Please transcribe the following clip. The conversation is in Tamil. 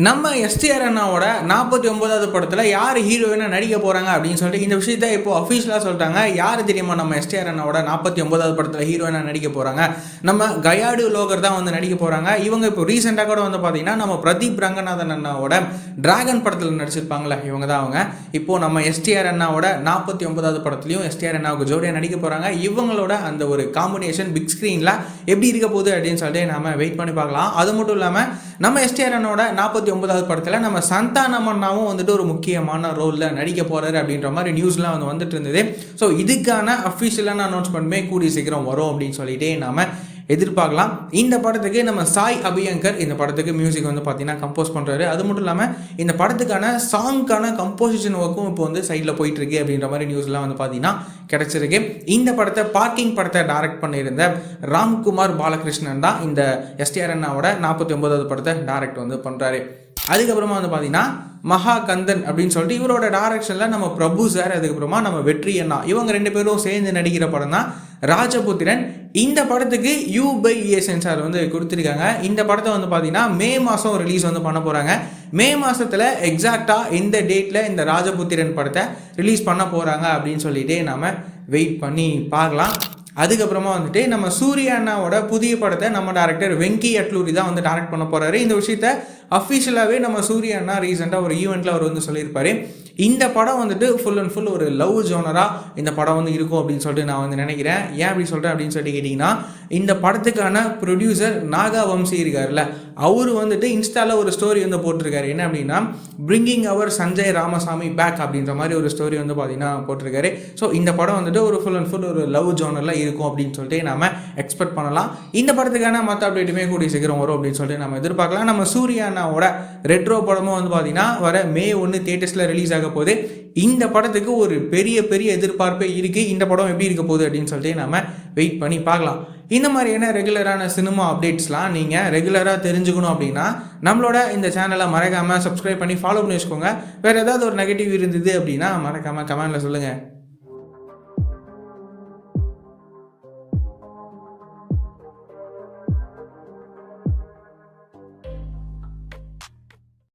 நம்ம எஸ்டிஆர் அண்ணாவோட 49வது படத்தில் யார் ஹீரோயினாக நடிக்க போகிறாங்க அப்படின்னு சொல்லிட்டு இந்த விஷயத்த இப்போ அஃபீஷியலாக சொல்லிட்டாங்க. யார் தெரியுமா நம்ம எஸ்டிஆர் அண்ணாவோட 49வது படத்தில் ஹீரோயினாக நடிக்க போகிறாங்க? நம்ம கயாடு லோகர் தான் வந்து நடிக்க போகிறாங்க. இவங்க இப்போ ரீசெண்டாக கூட வந்து பார்த்தீங்கன்னா நம்ம பிரதீப் ரங்கநாதன் அண்ணாவோட டிராகன் படத்தில் நடிச்சிருப்பாங்களே, இவங்க தான் அவங்க. இப்போது நம்ம எஸ்டிஆர் அண்ணாவோட 49வது படத்துலையும் எஸ்டிஆர் அண்ணாவுக்கு ஜோடியாக நடிக்க போகிறாங்க. இவங்களோட அந்த ஒரு காம்பினேஷன் பிக் ஸ்க்ரீனில் எப்படி இருக்க போகுது அப்படின்னு சொல்லிட்டு நம்ம வெயிட் பண்ணி பார்க்கலாம். அது மட்டும் இல்லாமல் நம்ம எஸ்டிஆர் அண்ணாவோட 49வது படத்தில் நம்ம சந்தானம் அண்ணாவும் வந்துட்டு ஒரு முக்கியமான ரோலில் நடிக்க போகிறாரு அப்படின்ற மாதிரி நியூஸ்லாம் வந்துட்டு இருந்தது. ஸோ இதுக்கான அஃபிஷியலான அனௌன்ஸ்மெண்ட்டுமே கூடிய சீக்கிரம் வரும் அப்படின்னு சொல்லிட்டு நாம் எதிர்பார்க்கலாம். இந்த படத்துக்கு நம்ம சாய் அபியங்கர் இந்த படத்துக்கு மியூசிக் வந்து பார்த்தீங்கன்னா கம்போஸ் பண்ணுறாரு. அது மட்டும் இல்லாமல் இந்த படத்துக்கான சாங்க்கான கம்போசிஷன் ஒர்க்கும் இப்போ வந்து சைடில் போயிட்டுருக்கு அப்படின்ற மாதிரி நியூஸ்லாம் வந்து பார்த்தீங்கன்னா கிடச்சிருக்கு. இந்த படத்தை பார்க்கிங் படத்தை டைரக்ட் பண்ணியிருந்த ராம்குமார் பாலகிருஷ்ணன் தான் இந்த எஸ்டிஆர் அண்ணாவோட 49வது படத்தை டைரக்ட் வந்து பண்ணுறாரு. அதுக்கப்புறமா வந்து பார்த்தீங்கன்னா மகா கந்தன் அப்படின்னு சொல்லிட்டு இவரோட டைரக்ஷனில் நம்ம பிரபு சார், அதுக்கப்புறமா நம்ம வெற்றி அண்ணா, இவங்க ரெண்டு பேரும் சேர்ந்து நடிக்கிற படம் தான் ராஜபுத்திரன். இந்த படத்துக்கு UBA சென்சார் வந்து கொடுத்துருக்காங்க. இந்த படத்தை வந்து பார்த்தீங்கன்னா மே மாதம் ரிலீஸ் வந்து பண்ண போகிறாங்க. மே மாதத்தில் எக்ஸாக்டாக இந்த டேட்டில் இந்த ராஜபுத்திரன் படத்தை ரிலீஸ் பண்ண போகிறாங்க அப்படின்னு சொல்லிட்டு நாம் வெயிட் பண்ணி பார்க்கலாம். அதுக்கப்புறமா வந்துட்டு நம்ம சூர்யா அண்ணாவோட புதிய படத்தை நம்ம டேரக்டர் வெங்கி அட்லூரி தான் வந்து டைரக்ட் பண்ண போகிறாரு. இந்த விஷயத்த அஃபிஷியலாகவே நம்ம சூர்யா அண்ணா ரீசெண்டாக ஒரு ஈவெண்ட்டில் அவர் வந்து சொல்லியிருப்பார். இந்த படம் வந்துட்டு ஃபுல் அண்ட் ஃபுல் ஒரு லவ் ஜோனராக இந்த படம் வந்து இருக்கும் அப்படின்னு சொல்லிட்டு நான் வந்து நினைக்கிறேன். ஏன் அப்படி சொல்கிறேன் அப்படின்னு சொல்லிட்டு கேட்டிங்கன்னா, இந்த படத்துக்கான ப்ரொடியூசர் நாகா வம்சி இருக்கார்ல, அவர் வந்துட்டு இன்ஸ்டாவில் ஒரு ஸ்டோரி வந்து போட்டிருக்காரு. என்ன அப்படின்னா, பிரிங்கிங் அவர் சஞ்சய் ராமசாமி பேக் அப்படின்ற மாதிரி ஒரு ஸ்டோரி வந்து பார்த்தீங்கன்னா போட்டிருக்காரு. ஸோ இந்த படம் வந்துட்டு ஒரு ஃபுல் அண்ட் ஃபுல் ஒரு லவ் ஜோனரில் இருக்கும் அப்படின்னு சொல்லிட்டு நாம் எக்ஸ்பெக்ட் பண்ணலாம். இந்த படத்துக்கான மற்ற அப்டேட்டுமே கூடிய சீக்கிரம் வரும் அப்படின்னு சொல்லிட்டு நம்ம எதிர்பார்க்கலாம். நம்ம சூர்யா அண்ணாவோட ரெட்ரோ படமும் வந்து பார்த்தீங்கன்னா வர May 1 தியேட்டர்ஸில் ரிலீஸ் ஆக போகுது. இந்த படத்துக்கு ஒரு பெரிய எதிர்பார்ப்பே இருக்குது. இந்த படம் எப்படி இருக்க போகுது அப்படின்னு சொல்லிட்டு நம்ம வெயிட் பண்ணி பார்க்கலாம். இந்த மாதிரியான ரெகுலரான சினிமா அப்டேட்ஸ்லாம் நீங்கள் ரெகுலராக தெரிஞ்சுக்கணும் அப்படின்னா நம்மளோட இந்த சேனலை மறக்காமல் சப்ஸ்கிரைப் பண்ணி ஃபாலோ பண்ணி வச்சுக்கோங்க. வேறு ஏதாவது ஒரு நெகட்டிவ் இருந்தது அப்படின்னா மறக்காமல் கமெண்டில் சொல்லுங்கள்.